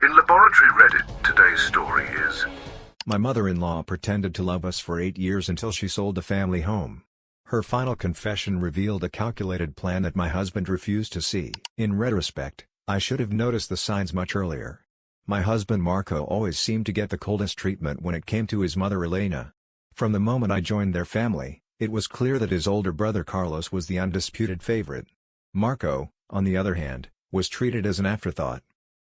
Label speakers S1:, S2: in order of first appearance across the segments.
S1: In Laboratory Reddit, today's story is:
S2: My mother-in-law pretended to love us for 8 years until she sold the family home. Her final confession revealed a calculated plan that my husband refused to see. In retrospect, I should have noticed the signs much earlier. My husband Marco always seemed to get the coldest treatment when it came to his mother Elena. From the moment I joined their family, it was clear that his older brother Carlos was the undisputed favorite. Marco, on the other hand, was treated as an afterthought.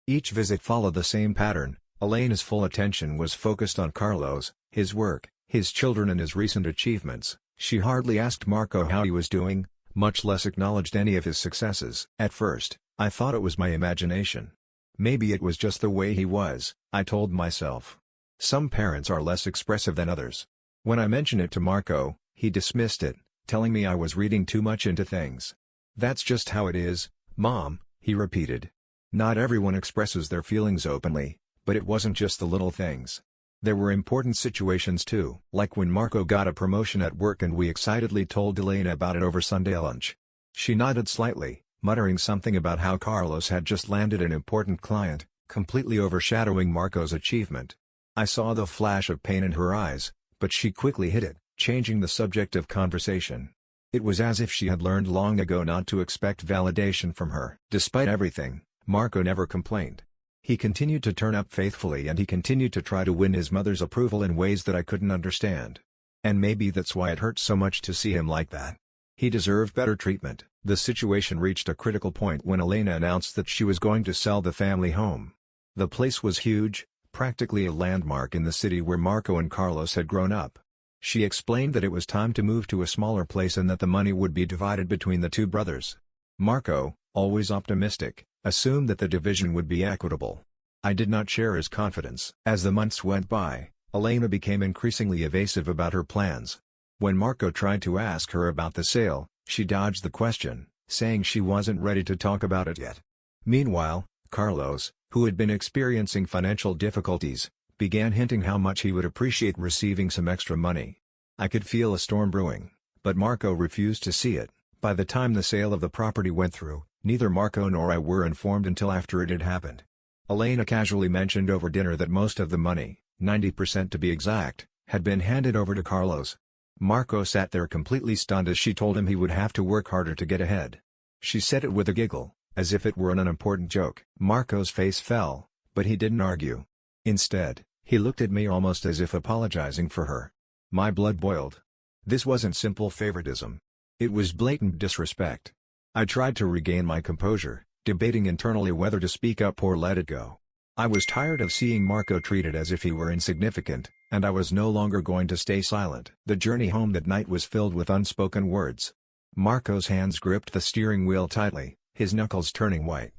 S2: Each visit followed the same pattern. Elena's full attention was focused on Carlos, his work, his children and his recent achievements. She hardly asked Marco how he was doing, much less acknowledged any of his successes. At first, I thought it was my imagination. Maybe it was just the way he was, I told myself. Some parents are less expressive than others. When I mentioned it to Marco, he dismissed it, telling me I was reading too much into things. "That's just how it is, Mom," he repeated. Not everyone expresses their feelings openly, but it wasn't just the little things. There were important situations too, like when Marco got a promotion at work and we excitedly told Elena about it over Sunday lunch. She nodded slightly, muttering something about how Carlos had just landed an important client, completely overshadowing Marco's achievement. I saw the flash of pain in her eyes, but she quickly hid it, changing the subject of conversation. It was as if she had learned long ago not to expect validation from her. Despite everything, Marco never complained. He continued to turn up faithfully and he continued to try to win his mother's approval in ways that I couldn't understand. And maybe that's why it hurt so much to see him like that. He deserved better treatment. The situation reached a critical point when Elena announced that she was going to sell the family home. The place was huge, practically a landmark in the city where Marco and Carlos had grown up. She explained that it was time to move to a smaller place and that the money would be divided between the two brothers. Marco, always optimistic, assumed that the division would be equitable. I did not share his confidence. As the months went by, Elena became increasingly evasive about her plans. When Marco tried to ask her about the sale, she dodged the question, saying she wasn't ready to talk about it yet. Meanwhile, Carlos, who had been experiencing financial difficulties, began hinting how much he would appreciate receiving some extra money. I could feel a storm brewing, but Marco refused to see it. By the time the sale of the property went through, neither Marco nor I were informed until after it had happened. Elena casually mentioned over dinner that most of the money, 90% to be exact, had been handed over to Carlos. Marco sat there completely stunned as she told him he would have to work harder to get ahead. She said it with a giggle, as if it were an unimportant joke. Marco's face fell, but he didn't argue. Instead, he looked at me almost as if apologizing for her. My blood boiled. This wasn't simple favoritism. It was blatant disrespect. I tried to regain my composure, debating internally whether to speak up or let it go. I was tired of seeing Marco treated as if he were insignificant, and I was no longer going to stay silent. The journey home that night was filled with unspoken words. Marco's hands gripped the steering wheel tightly, his knuckles turning white.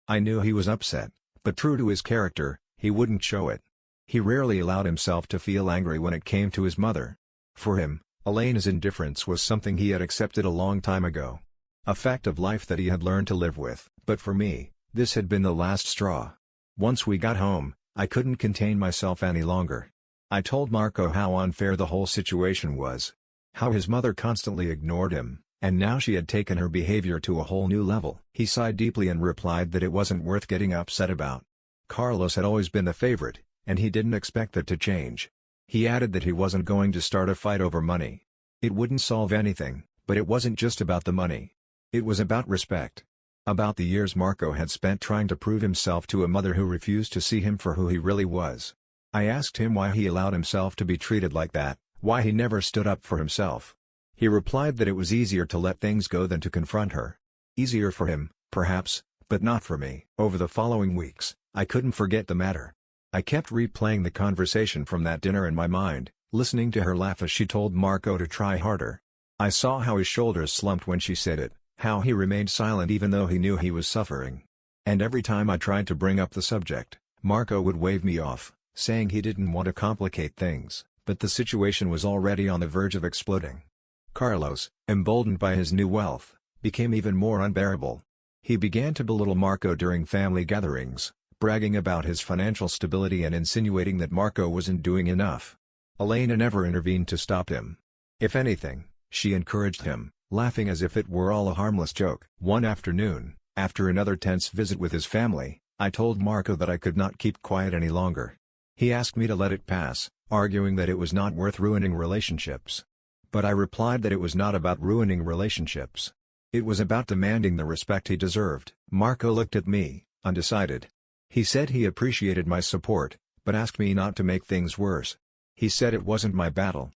S2: I knew he was upset, but true to his character, he wouldn't show it. He rarely allowed himself to feel angry when it came to his mother. For him, Elena's indifference was something he had accepted a long time ago. A fact of life that he had learned to live with. But for me, this had been the last straw. Once we got home, I couldn't contain myself any longer. I told Marco how unfair the whole situation was. How his mother constantly ignored him, and now she had taken her behavior to a whole new level. He sighed deeply and replied that it wasn't worth getting upset about. Carlos had always been the favorite, and he didn't expect that to change. He added that he wasn't going to start a fight over money. It wouldn't solve anything, but it wasn't just about the money. It was about respect. About the years Marco had spent trying to prove himself to a mother who refused to see him for who he really was. I asked him why he allowed himself to be treated like that, why he never stood up for himself. He replied that it was easier to let things go than to confront her. Easier for him, perhaps, but not for me. Over the following weeks, I couldn't forget the matter. I kept replaying the conversation from that dinner in my mind, listening to her laugh as she told Marco to try harder. I saw how his shoulders slumped when she said it, how he remained silent even though he knew he was suffering. And every time I tried to bring up the subject, Marco would wave me off, saying he didn't want to complicate things, but the situation was already on the verge of exploding. Carlos, emboldened by his new wealth, became even more unbearable. He began to belittle Marco during family gatherings, bragging about his financial stability and insinuating that Marco wasn't doing enough. Elena never intervened to stop him. If anything, she encouraged him, laughing as if it were all a harmless joke. One afternoon, after another tense visit with his family, I told Marco that I could not keep quiet any longer. He asked me to let it pass, arguing that it was not worth ruining relationships. But I replied that it was not about ruining relationships. It was about demanding the respect he deserved. Marco looked at me, undecided. He said he appreciated my support, but asked me not to make things worse. He said it wasn't my battle.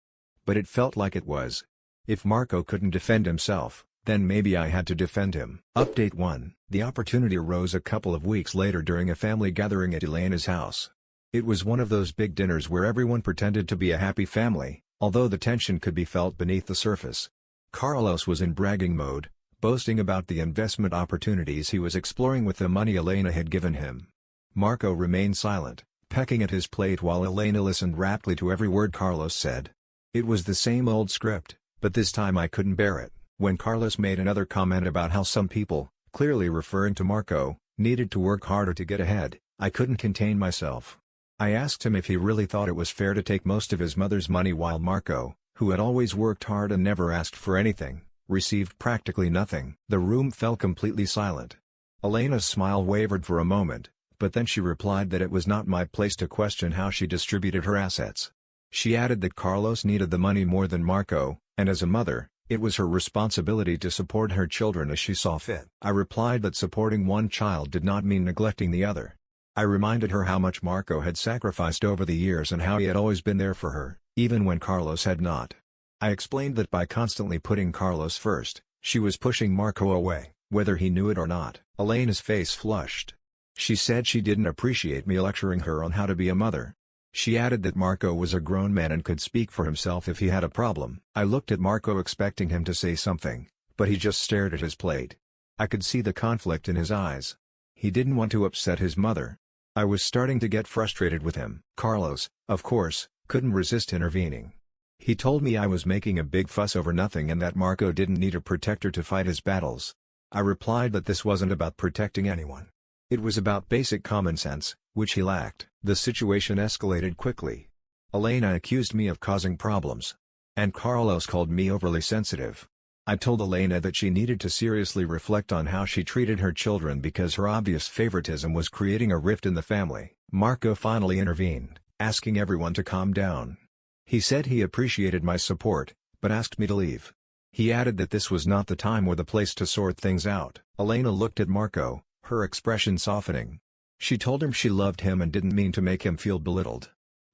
S2: But it felt like it was. If Marco couldn't defend himself, then maybe I had to defend him. Update 1. The opportunity arose a couple of weeks later during a family gathering at Elena's house. It was one of those big dinners where everyone pretended to be a happy family, although the tension could be felt beneath the surface. Carlos was in bragging mode, boasting about the investment opportunities he was exploring with the money Elena had given him. Marco remained silent, pecking at his plate while Elena listened raptly to every word Carlos said. It was the same old script, but this time I couldn't bear it. When Carlos made another comment about how some people, clearly referring to Marco, needed to work harder to get ahead, I couldn't contain myself. I asked him if he really thought it was fair to take most of his mother's money while Marco, who had always worked hard and never asked for anything, received practically nothing. The room fell completely silent. Elena's smile wavered for a moment, but then she replied that it was not my place to question how she distributed her assets. She added that Carlos needed the money more than Marco, and as a mother, it was her responsibility to support her children as she saw fit. I replied that supporting one child did not mean neglecting the other. I reminded her how much Marco had sacrificed over the years and how he had always been there for her, even when Carlos had not. I explained that by constantly putting Carlos first, she was pushing Marco away, whether he knew it or not. Elena's face flushed. She said she didn't appreciate me lecturing her on how to be a mother. She added that Marco was a grown man and could speak for himself if he had a problem. I looked at Marco expecting him to say something, but he just stared at his plate. I could see the conflict in his eyes. He didn't want to upset his mother. I was starting to get frustrated with him. Carlos, of course, couldn't resist intervening. He told me I was making a big fuss over nothing and that Marco didn't need a protector to fight his battles. I replied that this wasn't about protecting anyone. It was about basic common sense, which he lacked. The situation escalated quickly. Elena accused me of causing problems. And Carlos called me overly sensitive. I told Elena that she needed to seriously reflect on how she treated her children because her obvious favoritism was creating a rift in the family. Marco finally intervened, asking everyone to calm down. He said he appreciated my support, but asked me to leave. He added that this was not the time or the place to sort things out. Elena looked at Marco, her expression softening. She told him she loved him and didn't mean to make him feel belittled.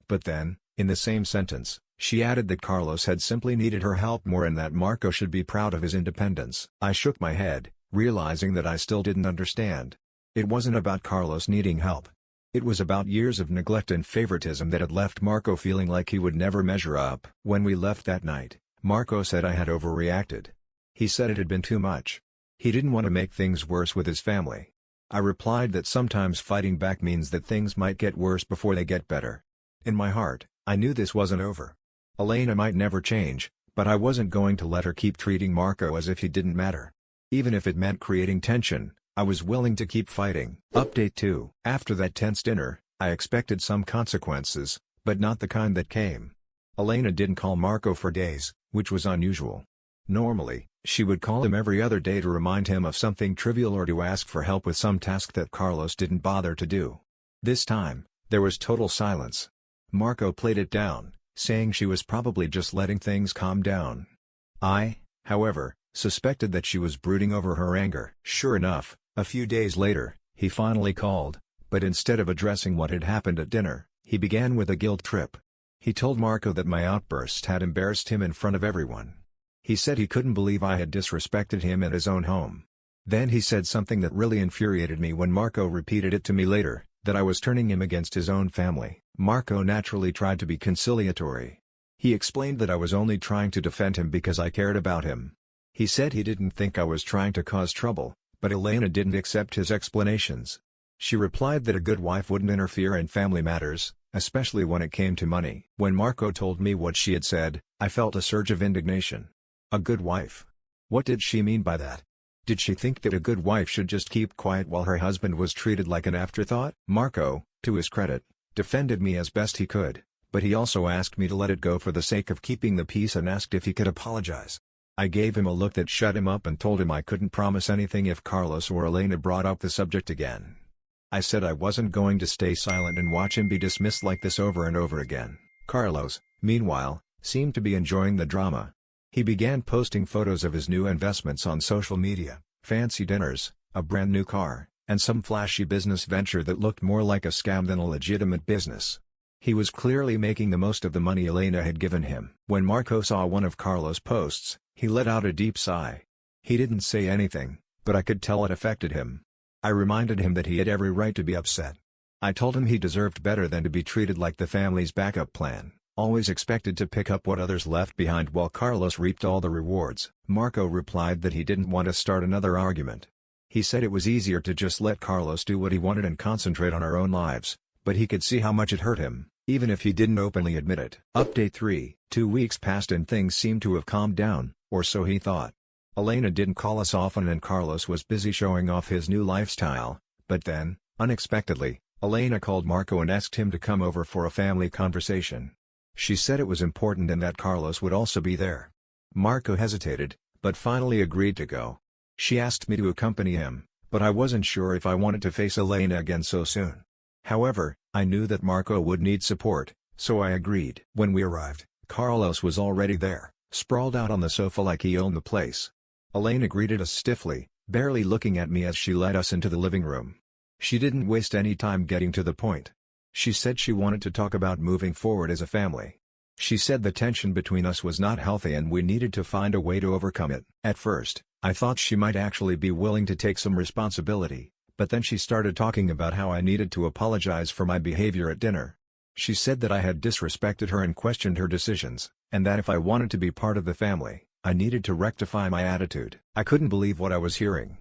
S2: But then, in the same sentence, she added that Carlos had simply needed her help more and that Marco should be proud of his independence. I shook my head, realizing that I still didn't understand. It wasn't about Carlos needing help. It was about years of neglect and favoritism that had left Marco feeling like he would never measure up. When we left that night, Marco said I had overreacted. He said it had been too much. He didn't want to make things worse with his family. I replied that sometimes fighting back means that things might get worse before they get better. In my heart, I knew this wasn't over. Elena might never change, but I wasn't going to let her keep treating Marco as if he didn't matter. Even if it meant creating tension, I was willing to keep fighting. Update 2. After that tense dinner, I expected some consequences, but not the kind that came. Elena didn't call Marco for days, which was unusual. Normally, she would call him every other day to remind him of something trivial or to ask for help with some task that Carlos didn't bother to do. This time, there was total silence. Marco played it down, saying she was probably just letting things calm down. I, however, suspected that she was brooding over her anger. Sure enough, a few days later, he finally called, but instead of addressing what had happened at dinner, he began with a guilt trip. He told Marco that my outburst had embarrassed him in front of everyone. He said he couldn't believe I had disrespected him at his own home. Then he said something that really infuriated me when Marco repeated it to me later, that I was turning him against his own family. Marco naturally tried to be conciliatory. He explained that I was only trying to defend him because I cared about him. He said he didn't think I was trying to cause trouble, but Elena didn't accept his explanations. She replied that a good wife wouldn't interfere in family matters, especially when it came to money. When Marco told me what she had said, I felt a surge of indignation. A good wife? What did she mean by that? Did she think that a good wife should just keep quiet while her husband was treated like an afterthought? Marco, to his credit, defended me as best he could, but he also asked me to let it go for the sake of keeping the peace and asked if he could apologize. I gave him a look that shut him up and told him I couldn't promise anything if Carlos or Elena brought up the subject again. I said I wasn't going to stay silent and watch him be dismissed like this over and over again. Carlos, meanwhile, seemed to be enjoying the drama. He began posting photos of his new investments on social media, fancy dinners, a brand new car, and some flashy business venture that looked more like a scam than a legitimate business. He was clearly making the most of the money Elena had given him. When Marco saw one of Carlos' posts, he let out a deep sigh. He didn't say anything, but I could tell it affected him. I reminded him that he had every right to be upset. I told him he deserved better than to be treated like the family's backup plan, always expected to pick up what others left behind while Carlos reaped all the rewards. Marco replied that he didn't want to start another argument. He said it was easier to just let Carlos do what he wanted and concentrate on our own lives, but he could see how much it hurt him, even if he didn't openly admit it. Update 3: 2 weeks passed and things seemed to have calmed down, or so he thought. Elena didn't call us often and Carlos was busy showing off his new lifestyle, but then, unexpectedly, Elena called Marco and asked him to come over for a family conversation. She said it was important and that Carlos would also be there. Marco hesitated, but finally agreed to go. She asked me to accompany him, but I wasn't sure if I wanted to face Elena again so soon. However, I knew that Marco would need support, so I agreed. When we arrived, Carlos was already there, sprawled out on the sofa like he owned the place. Elena greeted us stiffly, barely looking at me as she led us into the living room. She didn't waste any time getting to the point. She said she wanted to talk about moving forward as a family. She said the tension between us was not healthy and we needed to find a way to overcome it. At first, I thought she might actually be willing to take some responsibility, but then she started talking about how I needed to apologize for my behavior at dinner. She said that I had disrespected her and questioned her decisions, and that if I wanted to be part of the family, I needed to rectify my attitude. I couldn't believe what I was hearing.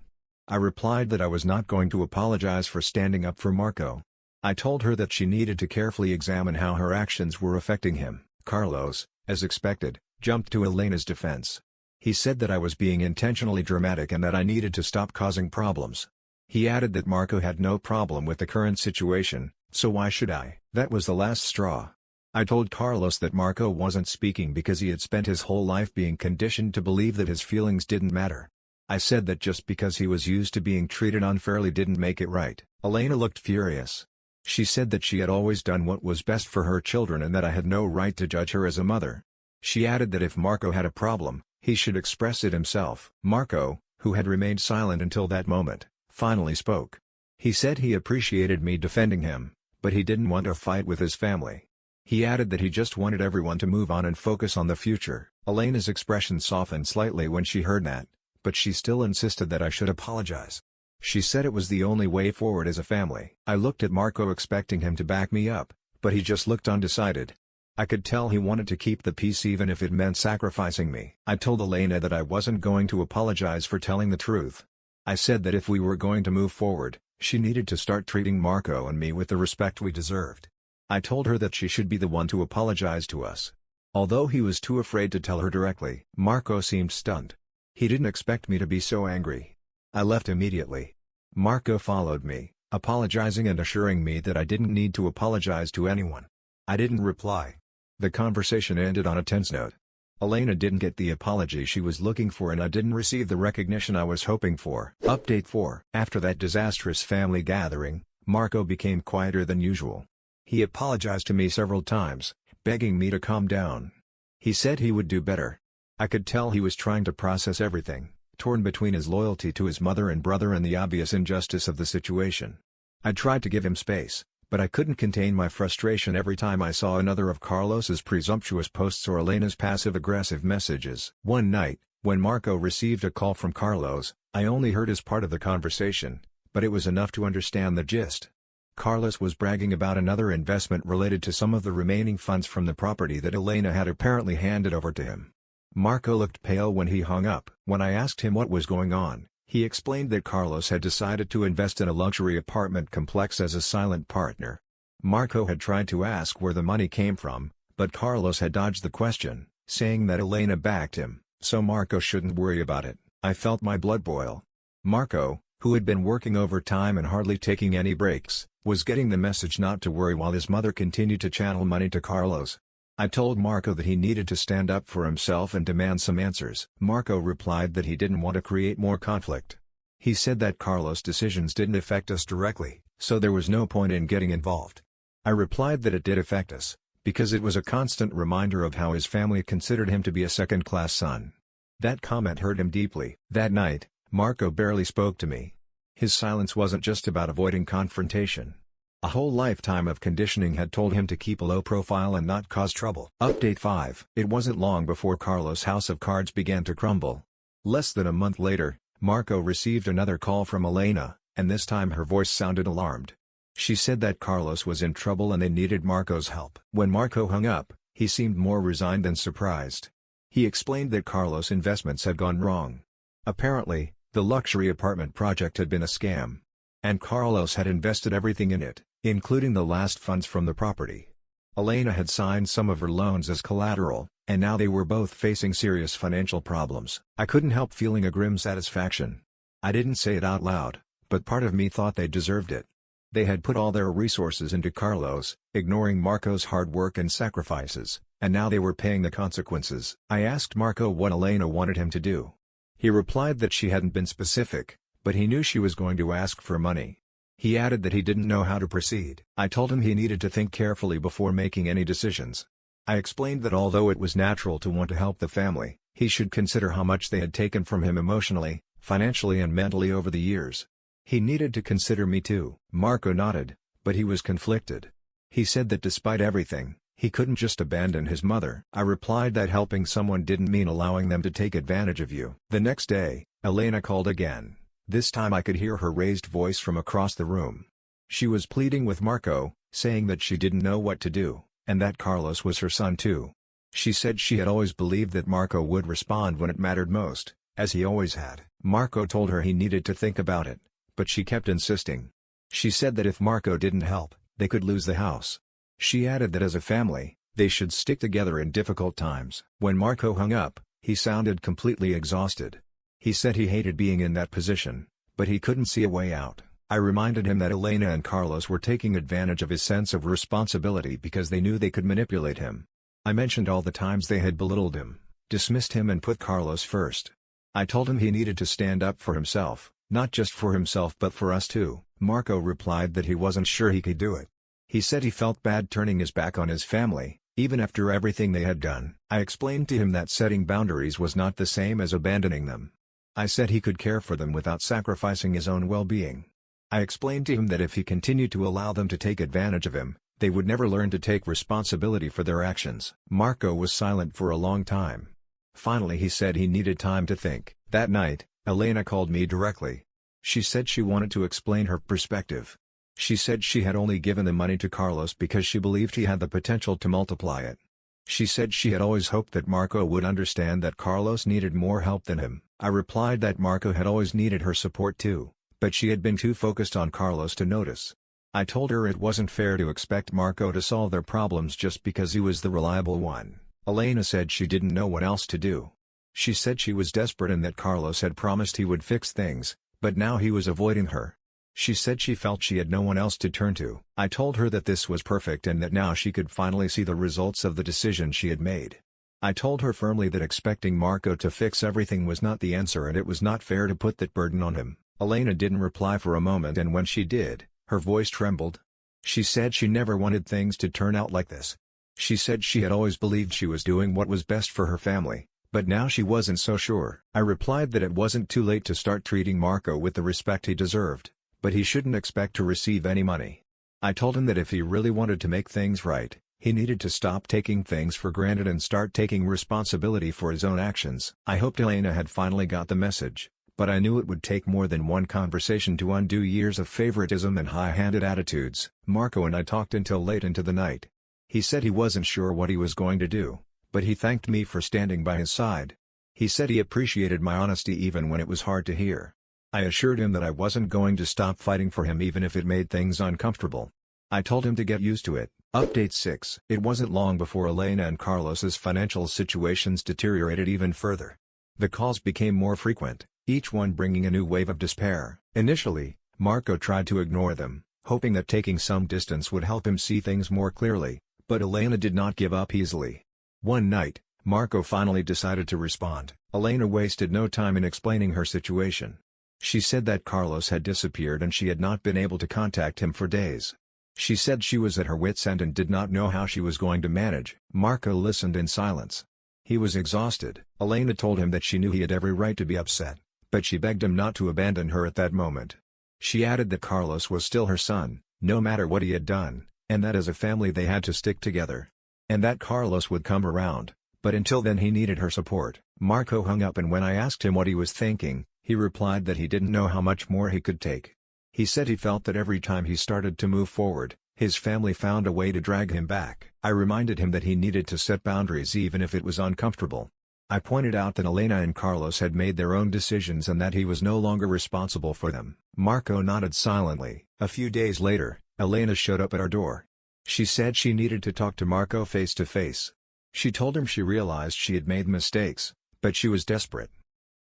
S2: I replied that I was not going to apologize for standing up for Marco. I told her that she needed to carefully examine how her actions were affecting him. Carlos, as expected, jumped to Elena's defense. He said that I was being intentionally dramatic and that I needed to stop causing problems. He added that Marco had no problem with the current situation, so why should I? That was the last straw. I told Carlos that Marco wasn't speaking because he had spent his whole life being conditioned to believe that his feelings didn't matter. I said that just because he was used to being treated unfairly didn't make it right. Elena looked furious. She said that she had always done what was best for her children and that I had no right to judge her as a mother. She added that if Marco had a problem, he should express it himself. Marco, who had remained silent until that moment, finally spoke. He said he appreciated me defending him, but he didn't want a fight with his family. He added that he just wanted everyone to move on and focus on the future. Elena's expression softened slightly when she heard that, but she still insisted that I should apologize. She said it was the only way forward as a family. I looked at Marco expecting him to back me up, but he just looked undecided. I could tell he wanted to keep the peace even if it meant sacrificing me. I told Elena that I wasn't going to apologize for telling the truth. I said that if we were going to move forward, she needed to start treating Marco and me with the respect we deserved. I told her that she should be the one to apologize to us. Although he was too afraid to tell her directly, Marco seemed stunned. He didn't expect me to be so angry. I left immediately. Marco followed me, apologizing and assuring me that I didn't need to apologize to anyone. I didn't reply. The conversation ended on a tense note. Elena didn't get the apology she was looking for and I didn't receive the recognition I was hoping for. Update 4: After that disastrous family gathering, Marco became quieter than usual. He apologized to me several times, begging me to calm down. He said he would do better. I could tell he was trying to process everything, torn between his loyalty to his mother and brother and the obvious injustice of the situation. I tried to give him space, but I couldn't contain my frustration every time I saw another of Carlos's presumptuous posts or Elena's passive-aggressive messages. One night, when Marco received a call from Carlos, I only heard his part of the conversation, but it was enough to understand the gist. Carlos was bragging about another investment related to some of the remaining funds from the property that Elena had apparently handed over to him. Marco looked pale when he hung up. When I asked him what was going on, he explained that Carlos had decided to invest in a luxury apartment complex as a silent partner. Marco had tried to ask where the money came from, but Carlos had dodged the question, saying that Elena backed him, so Marco shouldn't worry about it. I felt my blood boil. Marco, who had been working overtime and hardly taking any breaks, was getting the message not to worry while his mother continued to channel money to Carlos. I told Marco that he needed to stand up for himself and demand some answers. Marco replied that he didn't want to create more conflict. He said that Carlos' decisions didn't affect us directly, so there was no point in getting involved. I replied that it did affect us, because it was a constant reminder of how his family considered him to be a second-class son. That comment hurt him deeply. That night, Marco barely spoke to me. His silence wasn't just about avoiding confrontation. A whole lifetime of conditioning had told him to keep a low profile and not cause trouble. Update 5. It wasn't long before Carlos' house of cards began to crumble. Less than a month later, Marco received another call from Elena, and this time her voice sounded alarmed. She said that Carlos was in trouble and they needed Marco's help. When Marco hung up, he seemed more resigned than surprised. He explained that Carlos' investments had gone wrong. Apparently, the luxury apartment project had been a scam. And Carlos had invested everything in it, including the last funds from the property. Elena had signed some of her loans as collateral, and now they were both facing serious financial problems. I couldn't help feeling a grim satisfaction. I didn't say it out loud, but part of me thought they deserved it. They had put all their resources into Carlos, ignoring Marco's hard work and sacrifices, and now they were paying the consequences. I asked Marco what Elena wanted him to do. He replied that she hadn't been specific, but he knew she was going to ask for money. He added that he didn't know how to proceed. I told him he needed to think carefully before making any decisions. I explained that although it was natural to want to help the family, he should consider how much they had taken from him emotionally, financially and mentally over the years. He needed to consider me too. Marco nodded, but he was conflicted. He said that despite everything, he couldn't just abandon his mother. I replied that helping someone didn't mean allowing them to take advantage of you. The next day, Elena called again. This time I could hear her raised voice from across the room. She was pleading with Marco, saying that she didn't know what to do, and that Carlos was her son too. She said she had always believed that Marco would respond when it mattered most, as he always had. Marco told her he needed to think about it, but she kept insisting. She said that if Marco didn't help, they could lose the house. She added that as a family, they should stick together in difficult times. When Marco hung up, he sounded completely exhausted. He said he hated being in that position, but he couldn't see a way out. I reminded him that Elena and Carlos were taking advantage of his sense of responsibility because they knew they could manipulate him. I mentioned all the times they had belittled him, dismissed him and put Carlos first. I told him he needed to stand up for himself, not just for himself but for us too. Marco replied that he wasn't sure he could do it. He said he felt bad turning his back on his family, even after everything they had done. I explained to him that setting boundaries was not the same as abandoning them. I said he could care for them without sacrificing his own well-being. I explained to him that if he continued to allow them to take advantage of him, they would never learn to take responsibility for their actions. Marco was silent for a long time. Finally he said he needed time to think. That night, Elena called me directly. She said she wanted to explain her perspective. She said she had only given the money to Carlos because she believed he had the potential to multiply it. She said she had always hoped that Marco would understand that Carlos needed more help than him. I replied that Marco had always needed her support too, but she had been too focused on Carlos to notice. I told her it wasn't fair to expect Marco to solve their problems just because he was the reliable one. Elena said she didn't know what else to do. She said she was desperate and that Carlos had promised he would fix things, but now he was avoiding her. She said she felt she had no one else to turn to. I told her that this was perfect and that now she could finally see the results of the decision she had made. I told her firmly that expecting Marco to fix everything was not the answer and it was not fair to put that burden on him. Elena didn't reply for a moment, and when she did, her voice trembled. She said she never wanted things to turn out like this. She said she had always believed she was doing what was best for her family, but now she wasn't so sure. I replied that it wasn't too late to start treating Marco with the respect he deserved, but he shouldn't expect to receive any money. I told him that if he really wanted to make things right, he needed to stop taking things for granted and start taking responsibility for his own actions. I hoped Elena had finally got the message, but I knew it would take more than one conversation to undo years of favoritism and high-handed attitudes. Marco and I talked until late into the night. He said he wasn't sure what he was going to do, but he thanked me for standing by his side. He said he appreciated my honesty even when it was hard to hear. I assured him that I wasn't going to stop fighting for him even if it made things uncomfortable. I told him to get used to it. Update 6. It wasn't long before Elena and Carlos's financial situations deteriorated even further. The calls became more frequent, each one bringing a new wave of despair. Initially, Marco tried to ignore them, hoping that taking some distance would help him see things more clearly, but Elena did not give up easily. One night, Marco finally decided to respond. Elena wasted no time in explaining her situation. She said that Carlos had disappeared and she had not been able to contact him for days. She said she was at her wit's end and did not know how she was going to manage. Marco listened in silence. He was exhausted. Elena told him that she knew he had every right to be upset, but she begged him not to abandon her at that moment. She added that Carlos was still her son, no matter what he had done, and that as a family they had to stick together. And that Carlos would come around, but until then he needed her support. Marco hung up, and when I asked him what he was thinking, he replied that he didn't know how much more he could take. He said he felt that every time he started to move forward, his family found a way to drag him back. I reminded him that he needed to set boundaries even if it was uncomfortable. I pointed out that Elena and Carlos had made their own decisions and that he was no longer responsible for them. Marco nodded silently. A few days later, Elena showed up at our door. She said she needed to talk to Marco face to face. She told him she realized she had made mistakes, but she was desperate.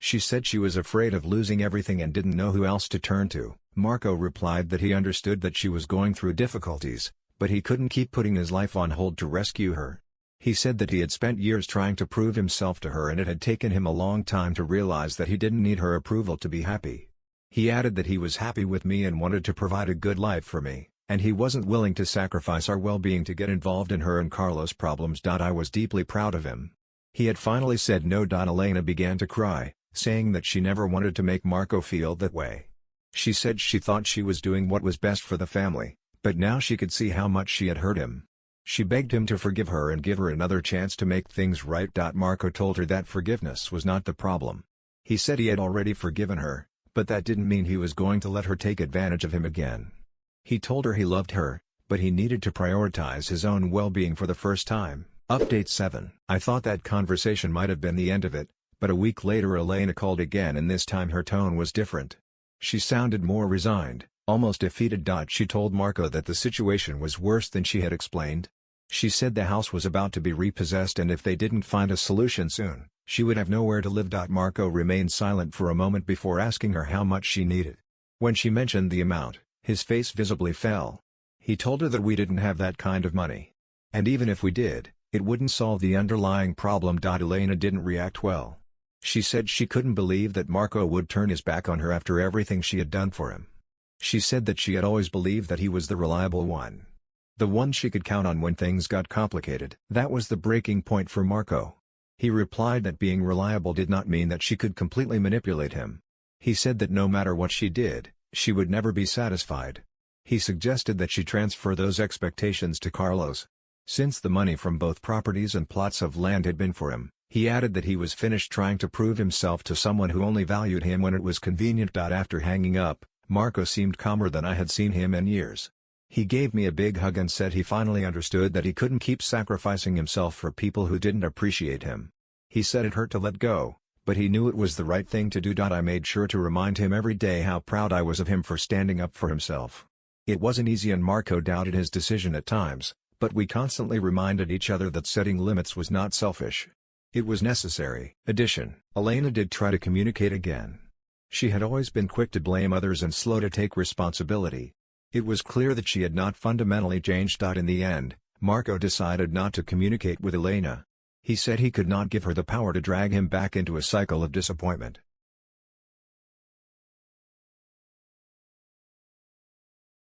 S2: She said she was afraid of losing everything and didn't know who else to turn to. Marco replied that he understood that she was going through difficulties, but he couldn't keep putting his life on hold to rescue her. He said that he had spent years trying to prove himself to her and it had taken him a long time to realize that he didn't need her approval to be happy. He added that he was happy with me and wanted to provide a good life for me, and he wasn't willing to sacrifice our well-being to get involved in her and Carlos' problems. I was deeply proud of him. He had finally said no. Elena began to cry, saying that she never wanted to make Marco feel that way. She said she thought she was doing what was best for the family, but now she could see how much she had hurt him. She begged him to forgive her and give her another chance to make things right. Marco told her that forgiveness was not the problem. He said he had already forgiven her, but that didn't mean he was going to let her take advantage of him again. He told her he loved her, but he needed to prioritize his own well-being for the first time. Update 7. I thought that conversation might have been the end of it, but a week later Elena called again and this time her tone was different. She sounded more resigned, almost defeated. She told Marco that the situation was worse than she had explained. She said the house was about to be repossessed and if they didn't find a solution soon, she would have nowhere to live. Marco remained silent for a moment before asking her how much she needed. When she mentioned the amount, his face visibly fell. He told her that we didn't have that kind of money. And even if we did, it wouldn't solve the underlying problem. Elena didn't react well. She said she couldn't believe that Marco would turn his back on her after everything she had done for him. She said that she had always believed that he was the reliable one. The one she could count on when things got complicated. That was the breaking point for Marco. He replied that being reliable did not mean that she could completely manipulate him. He said that no matter what she did, she would never be satisfied. He suggested that she transfer those expectations to Carlos. Since the money from both properties and plots of land had been for him, he added that he was finished trying to prove himself to someone who only valued him when it was convenient. After hanging up, Marco seemed calmer than I had seen him in years. He gave me a big hug and said he finally understood that he couldn't keep sacrificing himself for people who didn't appreciate him. He said it hurt to let go, but he knew it was the right thing to do. I made sure to remind him every day how proud I was of him for standing up for himself. It wasn't easy and Marco doubted his decision at times, but we constantly reminded each other that setting limits was not selfish. It was necessary. Addition. Elena did try to communicate again. She had always been quick to blame others and slow to take responsibility. It was clear that she had not fundamentally changed. In the end, Marco decided not to communicate with Elena. He said he could not give her the power to drag him back into a cycle of disappointment.